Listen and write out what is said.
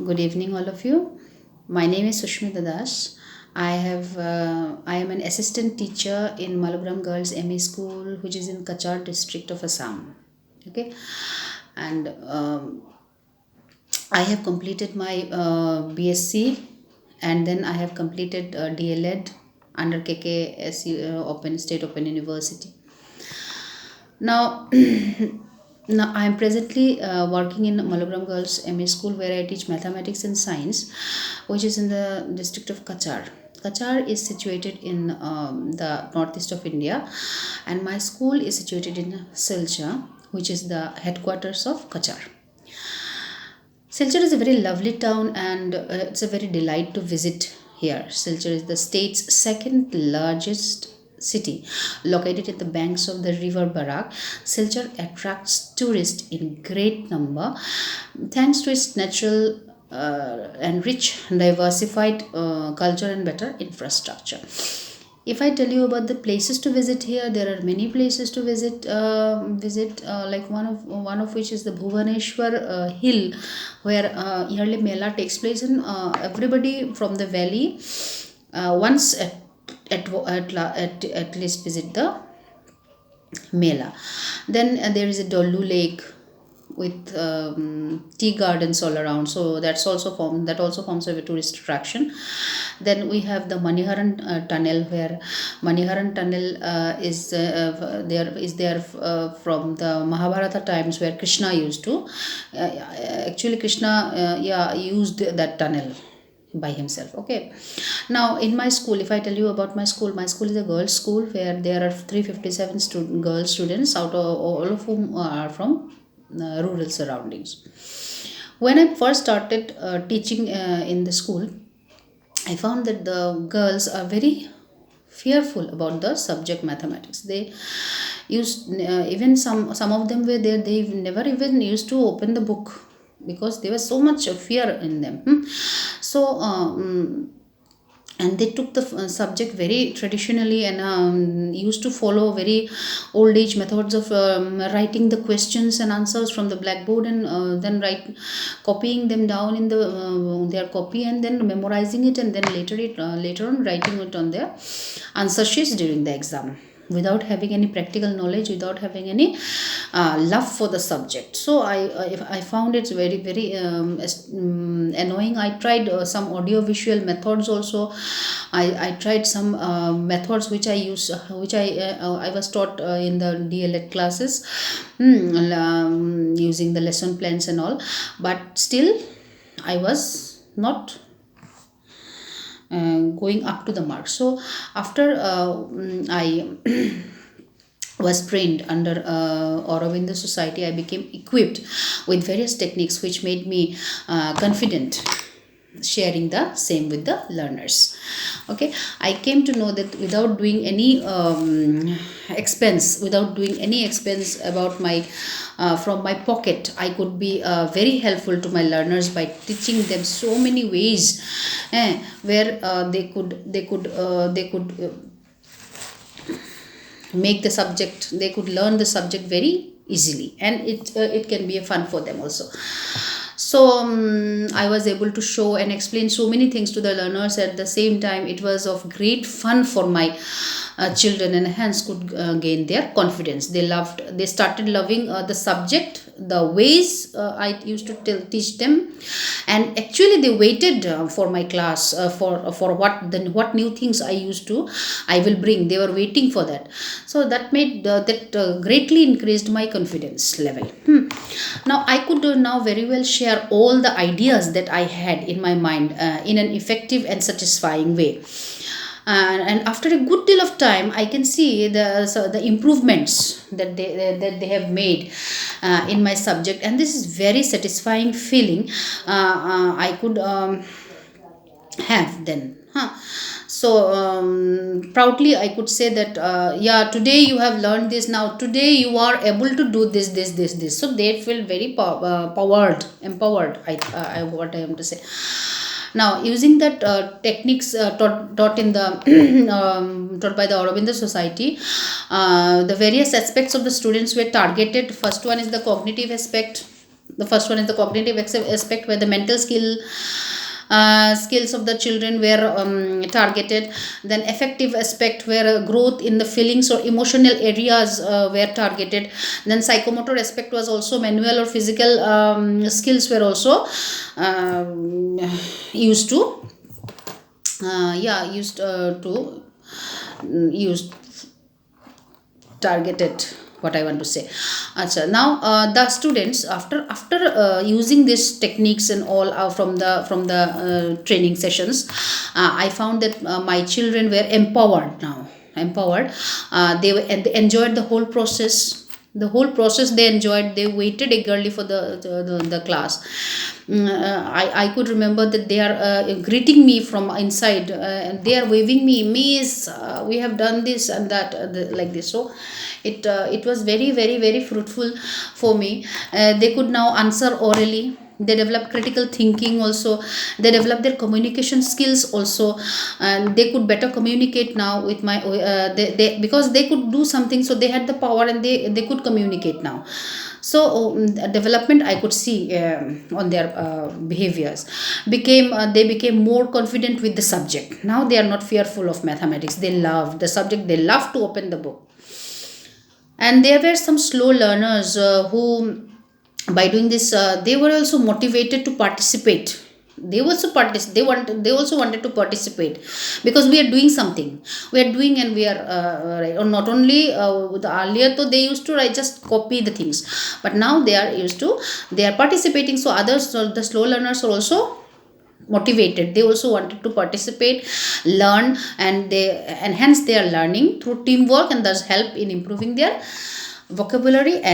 Good evening, all of you. My name is Sushmita Das. I am an assistant teacher in Malagram Girls MA School, which is in Kachar district of Assam. Okay, and I have completed my BSc, and then I have completed DLED under KKSU Open State Open University. Now, now I am presently working in Malagram Girls MA School, where I teach mathematics and science, which is in the district of Kachar. Kachar is situated in the northeast of India, and my school is situated in Silchar, which is the headquarters of Kachar. Silchar is a very lovely town, and it's a very delight to visit here. Silchar is the state's second largest city, located at the banks of the river Barak. Silchar attracts tourists in great number thanks to its natural and rich, diversified culture and better infrastructure. If I tell you about the places to visit here, there are many places to visit, like one of which is the Bhuvaneshwar hill, where yearly Mela takes place, and everybody from the valley once at least visit the Mela. Then there is a Dollu Lake with tea gardens all around, so that also forms a tourist attraction. Then we have the Maniharan tunnel, where Maniharan tunnel is there from the Mahabharata times, where Krishna used to actually Krishna used that tunnel by himself. Okay, now in my school, if I tell you about my school is a girls school, where there are 357 girl students, out of all of whom are from rural surroundings. When I first started teaching in the school, I found that the girls are very fearful about the subject mathematics. They used even some of them were there. They never even used to open the book, because there was so much fear in them. So and they took the subject very traditionally, and used to follow very old age methods of writing the questions and answers from the blackboard, and then copying them down in their copy, and then memorizing it, and then later on writing it on their answer sheets during the exam, without having any practical knowledge, without having any love for the subject. So I found it very annoying. I tried some audio visual methods also. I tried some methods which I was taught in the DLED classes, using the lesson plans and all, but still I was not going up to the mark. So after I was trained under Aurobindo Society, I became equipped with various techniques which made me confident sharing the same with the learners. Okay, I came to know that without doing any expense about my from my pocket, I could be very helpful to my learners by teaching them so many ways, where they could make the subject, they could learn the subject very easily, and it can be a fun for them also. So I was able to show and explain so many things to the learners. At the same time, it was of great fun for my children, and hence could gain their confidence. They started loving the subject, the ways I used to teach them, and actually they waited for my class, for what new things I will bring. They were waiting for that. So that made that greatly increased my confidence level. Now I could now very well share all the ideas that I had in my mind in an effective and satisfying way. And after a good deal of time, I can see the improvements that they have made in my subject, and this is very satisfying feeling I could have then. So proudly I could say that today you have learned this, now today you are able to do this. So they feel very empowered. What I am to say. Now, using that techniques taught in the taught by the Aurobindo Society, the various aspects of the students were targeted. First one is the cognitive aspect, The first one is the cognitive aspect, where the mental skills of the children were targeted. Then affective aspect, where growth in the feelings or emotional areas were targeted. Then psychomotor aspect was also manual or physical skills were also um, used to yeah used to used targeted, what I want to say. Acha, now the students, after using these techniques and all from the training sessions, I found that my children were empowered now. Empowered. And they enjoyed the whole process. The whole process they enjoyed. They waited eagerly for the class. I could remember that they are greeting me from inside, and they are waving me, Miss, we have done this and that, like this. So it was very, very, very fruitful for me. They could now answer orally. They developed critical thinking also. They developed their communication skills also, and they could better communicate now with my because they could do something, so they had the power, and they could communicate now. So development I could see on their behaviors. They became more confident with the subject. Now they are not fearful of mathematics. They love the subject. They love to open the book. And there were some slow learners who, by doing this, they were also motivated to participate. They also wanted to participate, because we are doing something. We are doing, and we are right. Or not only the earlier, though they used to write, just copy the things, but now they are participating. So others, so the slow learners are also motivated. They also wanted to participate, learn, and they enhance their learning through teamwork, and thus help in improving their vocabulary.